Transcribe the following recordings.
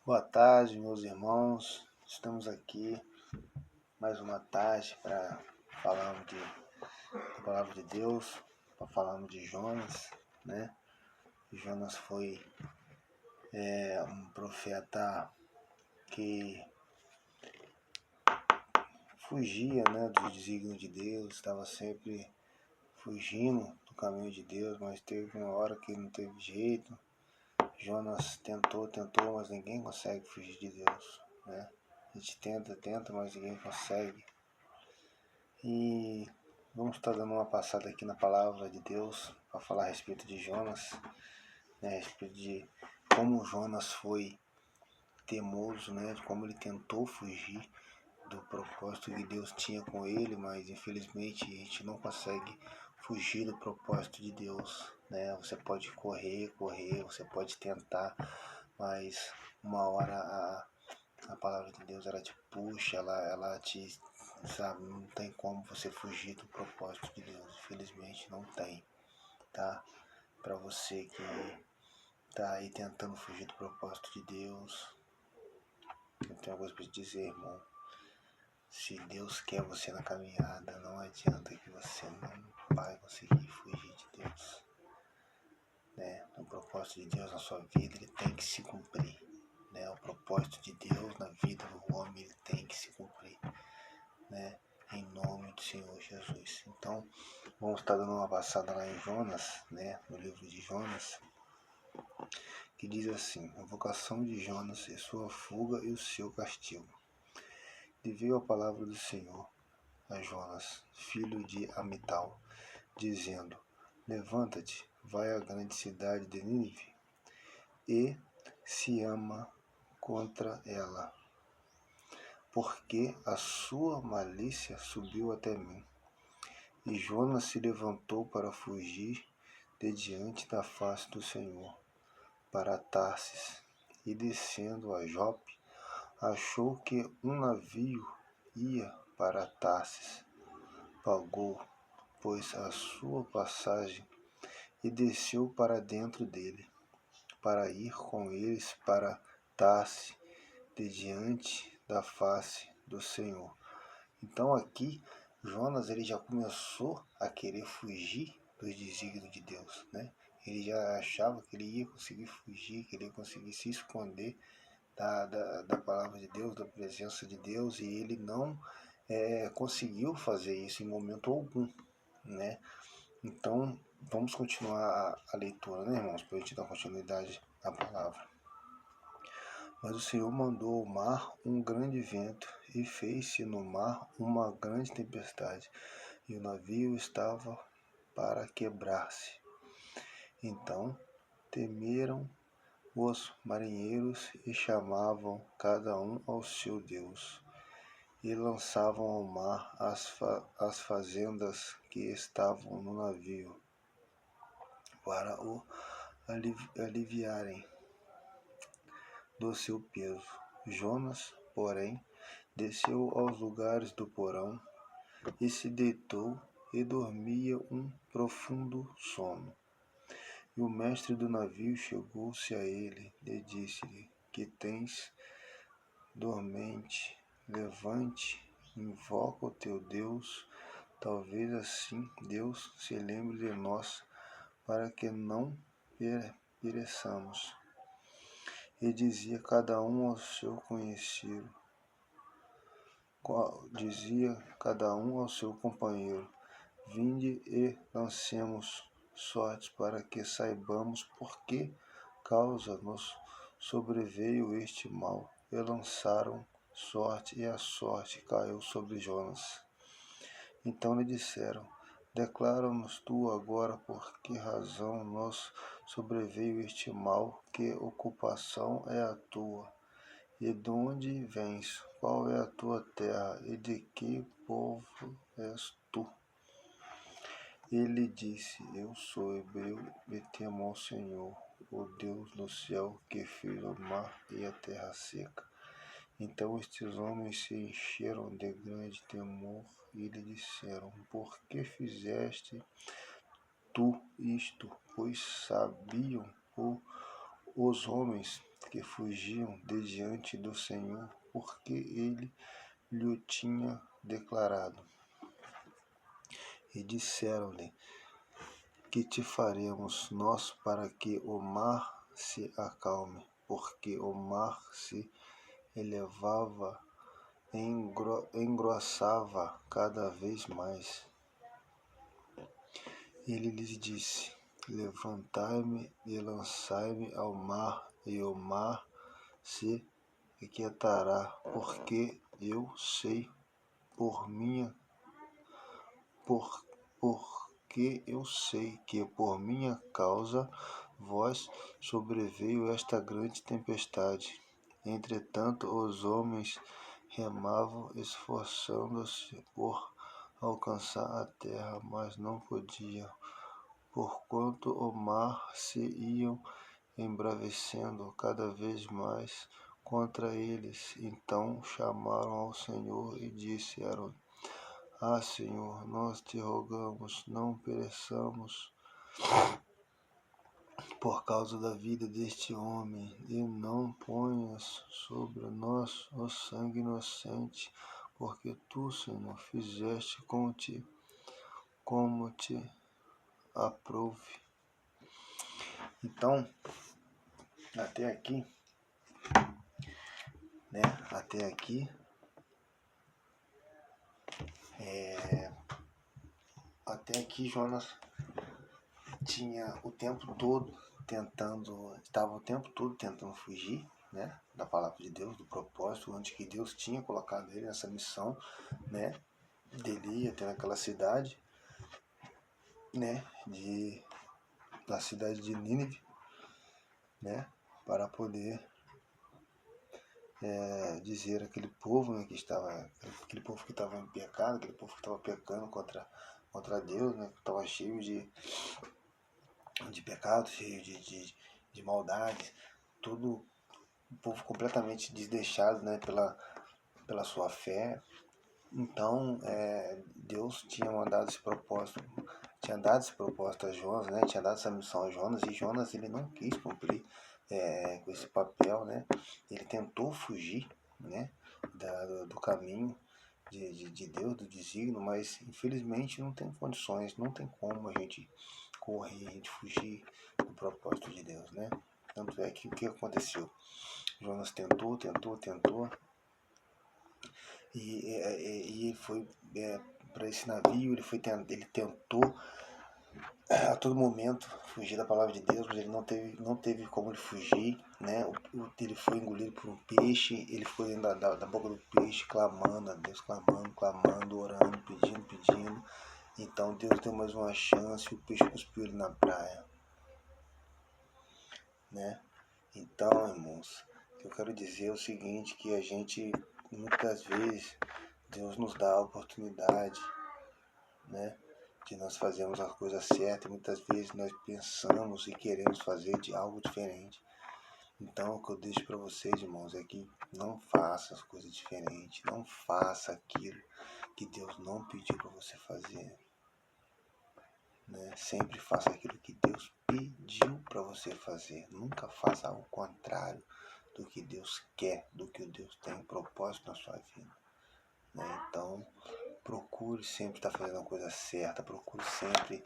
Boa tarde, meus irmãos. Estamos aqui mais uma tarde para falarmos da palavra de Deus, para falarmos de Jonas, né? Jonas foi um profeta que fugia, né, do desígnio de Deus, estava sempre fugindo do caminho de Deus, mas teve uma hora que não teve jeito. Jonas tentou, mas ninguém consegue fugir de Deus, né? A gente tenta, mas ninguém consegue. E vamos estar dando uma passada aqui na palavra de Deus para falar a respeito de Jonas, né? A respeito de como Jonas foi teimoso, né? De como ele tentou fugir do propósito que Deus tinha com ele, mas infelizmente a gente não consegue fugir do propósito de Deus, né? Você pode correr, você pode tentar, mas uma hora a palavra de Deus ela te puxa, ela te, sabe, não tem como você fugir do propósito de Deus, infelizmente não tem, tá? Para você que tá aí tentando fugir do propósito de Deus, eu tenho uma coisa para te dizer, irmão. Se Deus quer você na caminhada, não adianta que você não vai conseguir fugir de Deus, né? O propósito de Deus na sua vida, ele tem que se cumprir, né? O propósito de Deus na vida do homem, ele tem que se cumprir, né? Em nome do Senhor Jesus. Então, vamos estar dando uma passada lá em Jonas, né? No livro de Jonas, que diz assim: a vocação de Jonas e sua fuga e o seu castigo. E veio a palavra do Senhor a Jonas, filho de Amital, dizendo: levanta-te, vai à grande cidade de Nínive, e se ama contra ela, porque a sua malícia subiu até mim. E Jonas se levantou para fugir de diante da face do Senhor, para Tarsis, e descendo a Jope, achou que um navio ia para Tarsis. Pagou, pois, a sua passagem e desceu para dentro dele, para ir com eles para Tarsis, de diante da face do Senhor. Então aqui Jonas ele já começou a querer fugir dos desígnios de Deus, né? Ele já achava que ele ia conseguir fugir, que ele ia conseguir se esconder da palavra de Deus, da presença de Deus, e ele não conseguiu fazer isso em momento algum, né? Então vamos continuar a leitura, né, irmãos, para a gente dar continuidade à palavra. Mas o Senhor mandou ao mar um grande vento, e fez-se no mar uma grande tempestade, e o navio estava para quebrar-se. Então temeram os marinheiros e chamavam cada um ao seu Deus, e lançavam ao mar as fazendas que estavam no navio, para o aliviarem do seu peso. Jonas, porém, desceu aos lugares do porão e se deitou e dormia um profundo sono. E o mestre do navio chegou-se a ele e disse-lhe: que tens dormente? Levante, invoca o teu Deus, talvez assim Deus se lembre de nós, para que não pereçamos. E dizia cada um ao seu conhecido, dizia cada um ao seu companheiro: vinde e lancemos sortes, para que saibamos por que causa nos sobreveio este mal. E lançaram sorte, e a sorte caiu sobre Jonas. Então lhe disseram: declara-nos tu agora por que razão nos sobreveio este mal, que ocupação é a tua, e de onde vens, qual é a tua terra, e de que povo és tu? Ele disse: eu sou hebreu e temo ao Senhor, o Deus do céu, que fez o mar e a terra seca. Então estes homens se encheram de grande temor e lhe disseram: por que fizeste tu isto? Pois sabiam os homens que fugiam de diante do Senhor, porque ele lhe tinha declarado. E disseram-lhe: que te faremos nós para que o mar se acalme? Porque o mar se elevava, engrossava cada vez mais. Ele lhes disse: levantai-me e lançai-me ao mar, e o mar se aquietará, porque eu sei porque eu sei que por minha causa vós sobreveio esta grande tempestade. Entretanto, os homens remavam, esforçando-se por alcançar a terra, mas não podiam, porquanto o mar se ia embravecendo cada vez mais contra eles. Então chamaram ao Senhor e disseram: Senhor, nós te rogamos, não pereçamos por causa da vida deste homem, e não ponhas sobre nós o sangue inocente, porque tu, Senhor, fizeste como te aprouve. Então, até aqui, Jonas estava o tempo todo tentando fugir, né, da palavra de Deus, do propósito, onde que Deus tinha colocado ele nessa missão, né, dele ir até naquela cidade, né, da cidade de Nínive, né, para poder dizer aquele povo, né, aquele povo que estava em pecado, aquele povo que estava pecando contra Deus, né, que estava cheio de pecado, cheio de maldade, todo o povo completamente desdeixado, né, pela sua fé. Então, Deus tinha dado esse propósito a Jonas, né, tinha dado essa missão a Jonas, e Jonas ele não quis cumprir com esse papel, né, ele tentou fugir, né, do caminho de Deus, do desígnio, mas infelizmente não tem condições, não tem como a gente correr, a gente fugir do propósito de Deus, né? Tanto é que o que aconteceu? Jonas tentou, e ele foi para esse navio, ele tentou a todo momento fugir da palavra de Deus, mas ele não teve como ele fugir, né? Ele foi engolido por um peixe, ele foi dentro da boca do peixe, clamando a Deus, clamando, orando, pedindo. Então Deus deu mais uma chance, o peixe cuspiu ele na praia, né? Então, irmãos, o que eu quero dizer é o seguinte, que a gente, muitas vezes, Deus nos dá a oportunidade, né, de nós fazermos as coisas certas, e muitas vezes nós pensamos e queremos fazer de algo diferente. Então, o que eu deixo para vocês, irmãos, é que não faça as coisas diferentes, não faça aquilo que Deus não pediu para você fazer, né? Sempre faça aquilo que Deus pediu para você fazer, nunca faça ao contrário do que Deus quer, do que Deus tem propósito na sua vida, né? Então, procure sempre estar fazendo a coisa certa, procure sempre,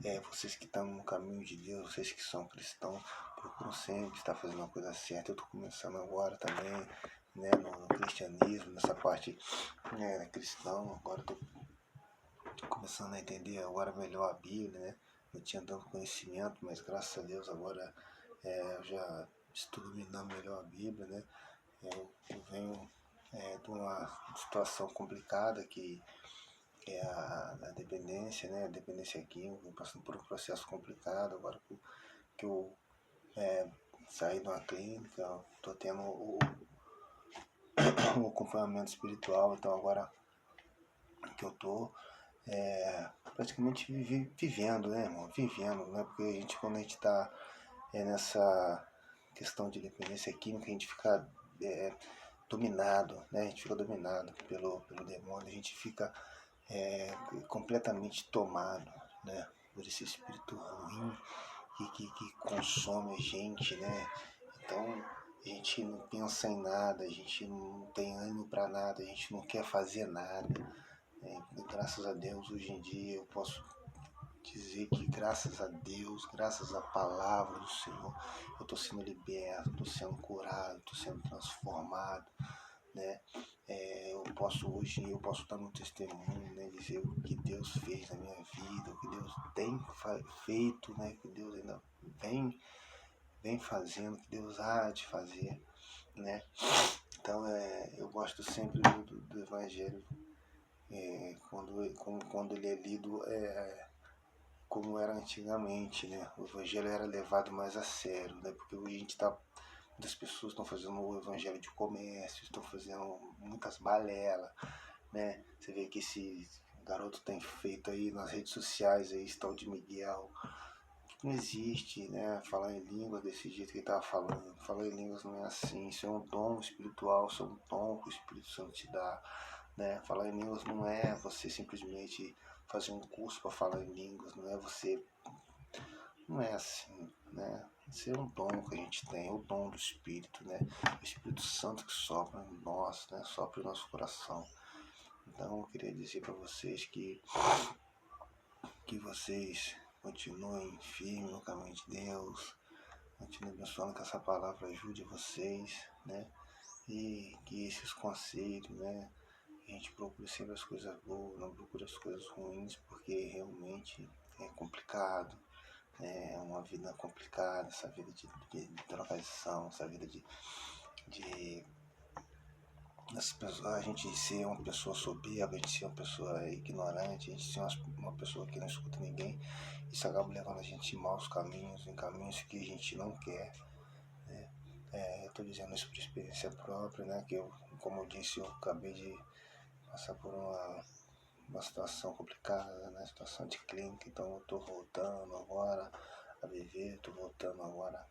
né, vocês que estão no caminho de Deus, vocês que são cristãos, procuram sempre estar fazendo a coisa certa. Eu estou começando agora também, né, no cristianismo, nessa parte, né, cristão, agora estou começando a entender agora melhor a Bíblia, né? Não tinha tanto conhecimento, mas graças a Deus agora eu já estou dominando melhor a Bíblia, né? Eu venho de uma situação complicada que é a dependência, né? A dependência química, passando por um processo complicado. Agora que eu saí de uma clínica, estou tendo o acompanhamento espiritual, então agora que eu estou praticamente vivendo, né, irmão? Vivendo, né? Porque quando a gente está nessa questão de dependência química, a gente fica dominado, né? A gente fica dominado pelo demônio, a gente fica completamente tomado, né, por esse espírito ruim que consome a gente, né? Então a gente não pensa em nada, a gente não tem ânimo para nada, a gente não quer fazer nada. E graças a Deus hoje em dia eu posso dizer que graças a Deus, graças à palavra do Senhor, eu estou sendo liberto, estou sendo curado, estou sendo transformado, né? Eu posso dar um testemunho, né? Dizer o que Deus fez na minha vida, o que Deus tem feito, né? Que Deus ainda vem fazendo, que Deus há de fazer, né? Então eu gosto sempre do Evangelho quando ele é lido como era antigamente, né? O Evangelho era levado mais a sério, né? Porque hoje a gente tá, muitas pessoas estão fazendo o Evangelho de comércio, estão fazendo muitas balelas, né? Você vê que esse garoto tem feito aí nas redes sociais, aí, esse tal de Miguel, não existe, né? Falar em línguas desse jeito que ele estava falando. Falar em línguas não é assim. Isso é um dom espiritual, isso é um dom que o Espírito Santo te dá, né? Falar em línguas não é você simplesmente fazer um curso para falar em línguas, não é você. Não é assim, né? Isso é um dom que a gente tem, é o dom do Espírito, né? O Espírito Santo que sopra em nós, né? Sopra em nosso coração. Então eu queria dizer para vocês que vocês continuem firmes no caminho de Deus, continuem abençoando, que essa palavra ajude vocês, né? E que esses conselhos, né? A gente procure sempre as coisas boas, não procure as coisas ruins, porque realmente é complicado, é uma vida complicada, essa vida de drogadição, essa vida de a gente ser uma pessoa soberba, a gente ser uma pessoa ignorante, a gente ser uma pessoa que não escuta ninguém, isso acaba levando a gente em maus caminhos, em caminhos que a gente não quer, né? Eu estou dizendo isso por experiência própria, né? Que eu, como eu disse, eu acabei de passar por uma situação complicada, né? Situação de clínica, então eu estou voltando agora a viver, estou voltando agora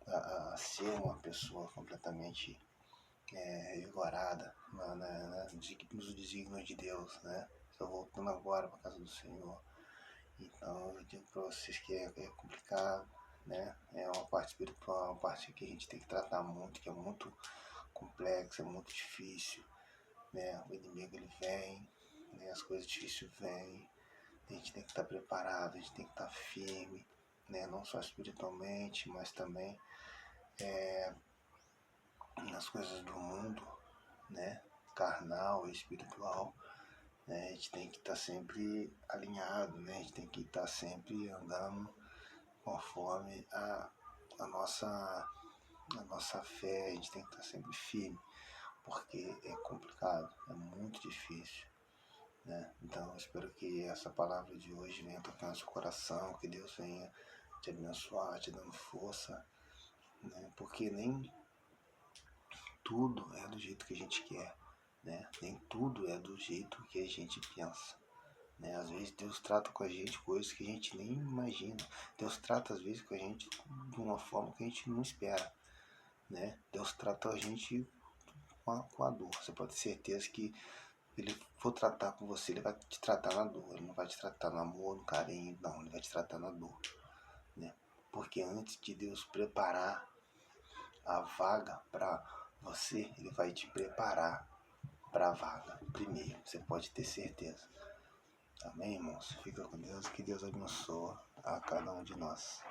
a ser uma pessoa completamente revigorada nos desígnios de Deus, né? Estou voltando agora para a casa do Senhor. Então eu digo para vocês que é complicado, né? É uma parte espiritual, uma parte que a gente tem que tratar muito, que é muito complexa, é muito difícil, né? O inimigo ele vem, né? As coisas difíceis vêm, a gente tem que estar preparado, a gente tem que estar firme, né? Não só espiritualmente, mas também nas coisas do mundo, né? Carnal e espiritual, né? A gente tem que estar sempre alinhado, né? A gente tem que estar sempre andando conforme a nossa fé, a gente tem que estar sempre firme, porque é complicado, é muito difícil, né? Então eu espero que essa palavra de hoje venha tocar no seu coração, que Deus venha te abençoar, te dando força, né? Porque nem tudo é do jeito que a gente quer, né? Nem tudo é do jeito que a gente pensa, né? Às vezes Deus trata com a gente coisas que a gente nem imagina. Deus trata às vezes com a gente de uma forma que a gente não espera, né? Deus trata a gente com a dor. Você pode ter certeza que ele for tratar com você, ele vai te tratar na dor. Ele não vai te tratar no amor, no carinho, não. Ele vai te tratar na dor, né? Porque antes de Deus preparar a vaga para você, ele vai te preparar para a vaga primeiro. Você pode ter certeza. Amém, irmãos? Fica com Deus, que Deus abençoe a cada um de nós.